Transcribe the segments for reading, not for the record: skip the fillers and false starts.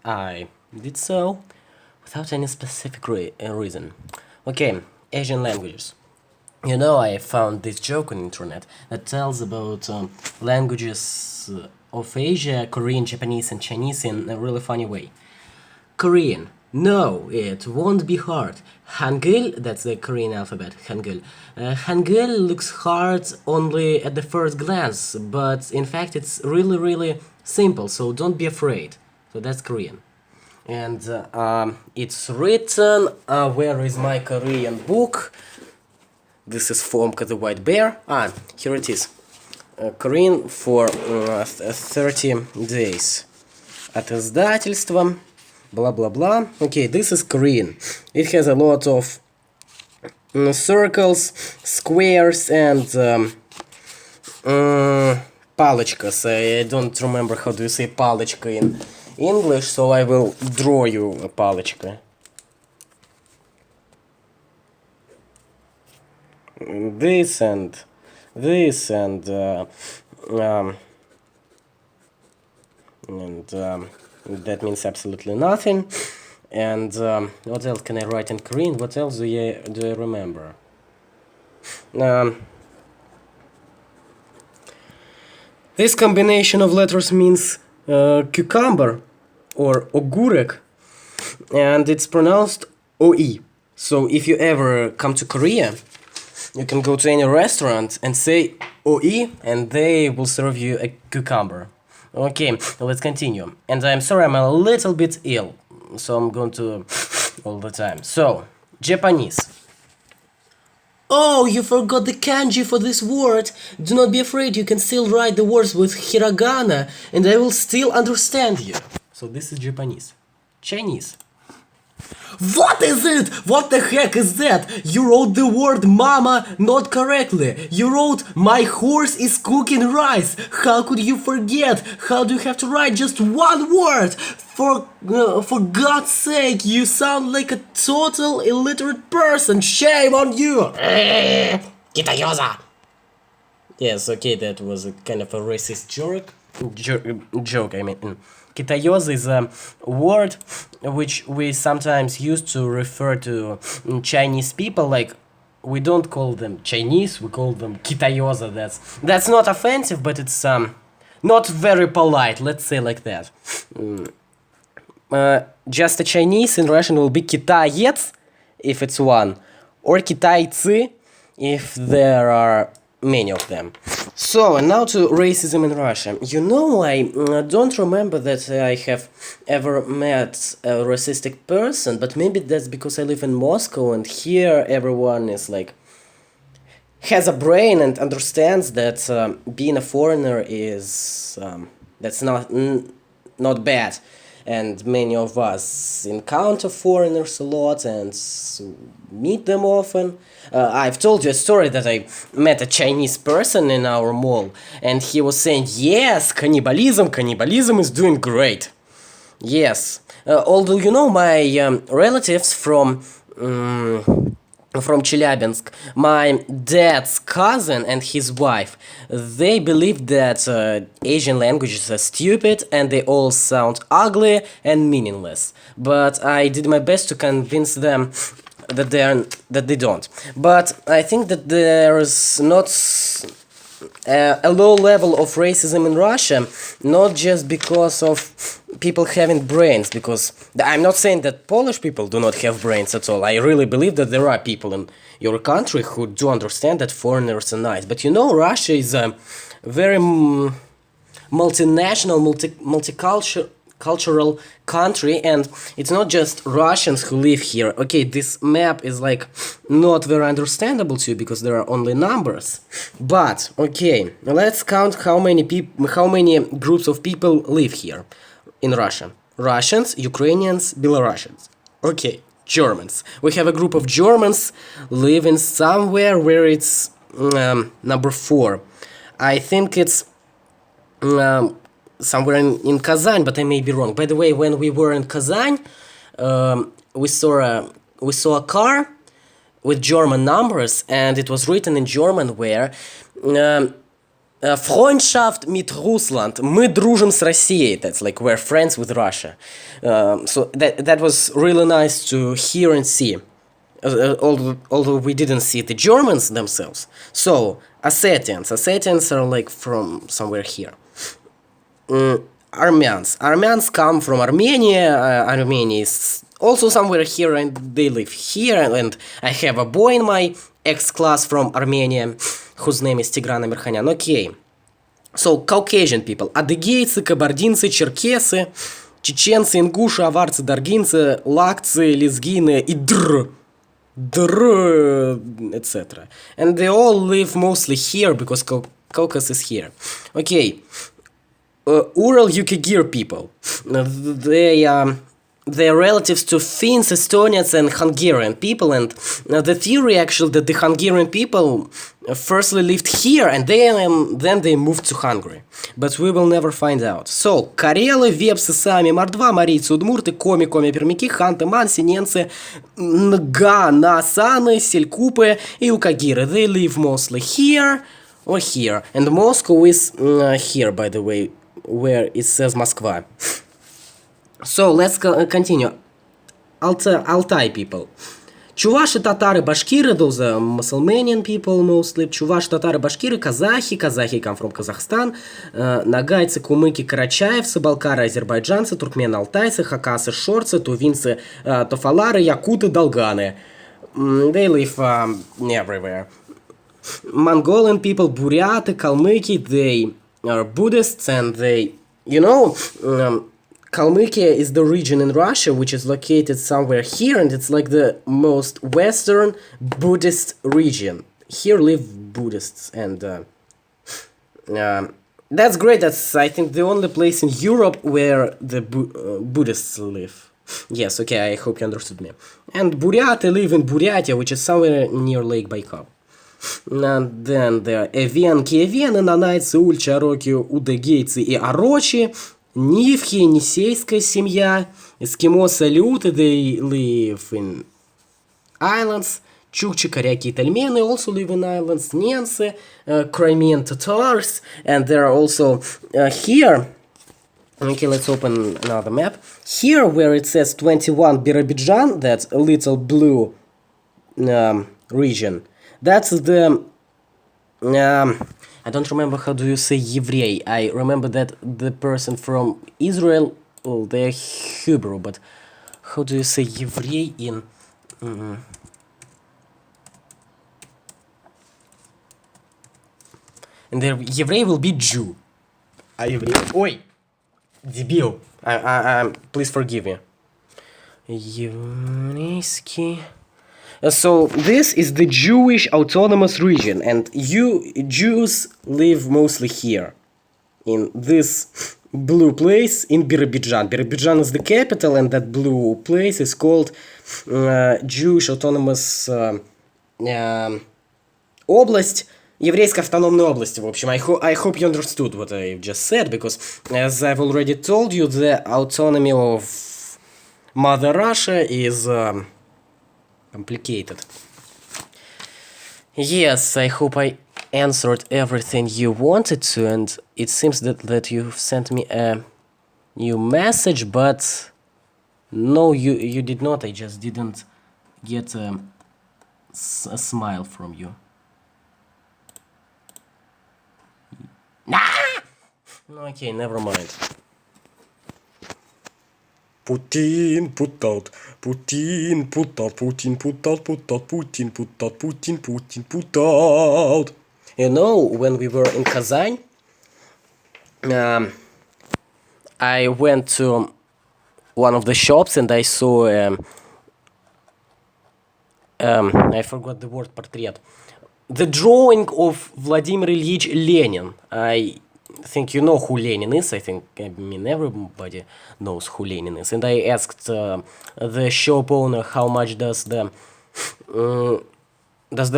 I did so without any specific reason. Okay, Asian languages. You know, I found this joke on the internet that tells about languages of Asia, Korean, Japanese, and Chinese in a really funny way. Korean. No, it won't be hard. Hangul, that's the Korean alphabet, Hangul. Hangul looks hard only at the first glance, but in fact it's really, really simple, so don't be afraid. So that's Korean. And it's written, where is my Korean book? This is Fomka the White Bear. Here it is. Korean for 30 days. От издательства. Blah blah blah. Okay, this is Korean. It has a lot of circles, squares, and палочкас. I don't remember how do you say палочка in English, so I will draw you a палочка. This and this and that means absolutely nothing. And what else can I write in Korean? What else do I remember? This combination of letters means cucumber or ogurek, and it's pronounced OE. So if you ever come to Korea, you can go to any restaurant and say OE, and they will serve you a cucumber. Okay, let's continue. And I'm sorry, I'm a little bit ill, so I'm going to all the time. So, Japanese. Oh, you forgot the kanji for this word. Do not be afraid, you can still write the words with hiragana, and I will still understand you. So this is Japanese. Chinese. What is it? What the heck is that? You wrote the word mama not correctly. You wrote my horse is cooking rice. How could you forget? How do you have to write just one word? For God's sake, you sound like a total illiterate person. Shame on you. Kitayosa. Yes, okay, that was a kind of a racist joke, I mean. Kitayosa is a word which we sometimes use to refer to Chinese people. Like, we don't call them Chinese, we call them Kitayosa. That's not offensive, but it's not very polite, let's say like that. Just a Chinese in Russian will be Kitaец if it's one, or Kitaiцы if there are many of them. So, and now to racism in Russia. You know, I don't remember that I have ever met a racistic person, but maybe that's because I live in Moscow and here everyone is like has a brain and understands that being a foreigner is that's not bad. And many of us encounter foreigners a lot and meet them often. I've told you a story that I met a Chinese person in our mall, and he was saying, yes, cannibalism is doing great. Yes, although you know my relatives from Chelyabinsk, my dad's cousin and his wife, they believe that Asian languages are stupid and they all sound ugly and meaningless. But I did my best to convince them that they don't. But I think that there is not a low level of racism in Russia, not just because of people having brains, because I'm not saying that Polish people do not have brains at all. I really believe that there are people in your country who do understand that foreigners are nice. But you know, Russia is a very multinational, multicultural country, and it's not just Russians who live here. Okay, this map is like not very understandable to you because there are only numbers. But okay, let's count how many groups of people live here in Russia. Russians, Ukrainians, Belarusians. Okay, Germans. We have a group of Germans living somewhere where it's number 4. I think it's somewhere in Kazan, but I may be wrong. By the way, when we were in Kazan, we saw a car with German numbers, and it was written in German where Freundschaft mit Russland. Мы дружим с Россией. That's like we're friends with Russia. So that was really nice to hear and see. Although we didn't see the Germans themselves. So, Ossetians are like from somewhere here. Armenians come from Armenia. Armenia is also somewhere here, and they live here. And I have a boy in my X-class from Armenia, whose name is Tigran Amirkhanyan. Okay. So, Caucasian people. Адыгейцы, кабардинцы, черкесы, чеченцы, ингуши, аварцы, даргинцы, лакцы, лезгины и etc. And they all live mostly here because Caucasus is here. Okay. Ural Yukagir people. They're relatives to Finns, Estonians, and Hungarian people. And the theory actually that the Hungarian people firstly lived here and then they moved to Hungary. But we will never find out. So, Карелы, Вепсы, Сами, Мордва, Марийцы, Удмурты, Коми, Пермяки, Ханты, Манси, Ненцы, Насаны, Селькупы, и Юкагиры. They live mostly here or here. And Moscow is here, by the way, where it says Moskva. So, let's continue. Altai people. Чуваши, татары, башкиры, those are Muslimanian people mostly. Чуваши, татары, башкиры, казахи come from Kazakhstan. Нагайцы, кумыки, карачаевцы, балкары, азербайджанцы, туркмены, алтайцы, хакасы, шорцы, тувинцы, тофалары, якуты, долганы. They live everywhere. Mongolian people, буряты, калмыки, they are Buddhists and they, Kalmykia is the region in Russia which is located somewhere here, and it's like the most western Buddhist region. Here live Buddhists, and that's great. That's, I think, the only place in Europe where the Buddhists live. Yes, okay, I hope you understood me. And Buryаты live in Buryatia, which is somewhere near Lake Baikal. And then there are Эвенки, Нанайцы, Уль, Чароки, Удыгейцы и Орочи. Нивхи, Нисейская семья, эскимосы, люты, they live in islands, Чукчи, Коряки и Тальмены also live in islands, Ненцы, Crimean Tatars, and there are also here, okay, let's open another map, here where it says 21 Birobidzhan, that's a little blue region, that's the... I don't remember how do you say Еврей. I remember that the person from Israel, well, they're Hebrew, but how do you say Еврей in... And the Еврей will be Jew. А еврей... Ой! Дебил. Please forgive me. Еврейский... So this is the Jewish autonomous region, and Jews live mostly here, in this blue place in Birobidzhan. Birobidzhan is the capital, and that blue place is called Jewish autonomous область, еврейская автономная область, в общем. I hope you understood what I just said, because as I've already told you, the autonomy of Mother Russia is... complicated. Yes, I hope I answered everything you wanted to, and it seems that you've sent me a new message, but no, you did not. I just didn't get a smile from you. Okay, never mind. Putin put out, Putin put out, Putin put out, Putin put out, Putin put out. You know, when we were in Kazan, I went to one of the shops and I saw, I forgot the word, portrait. The drawing of Vladimir Ilyich Lenin. I think you know who Lenin is. I mean everybody knows who Lenin is. And I asked the shop owner how much does the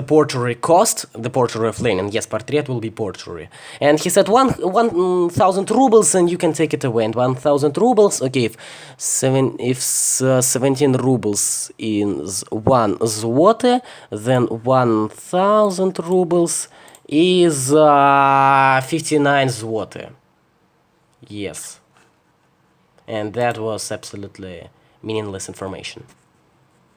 portrait cost? The portrait of Lenin. Yes, portrait will be portrait. And he said 1,000 rubles and you can take it away. And 1,000 rubles, okay, if 17 rubles is 1 zloty, then 1,000 rubles is 59 zloty. Yes. And that was absolutely meaningless information.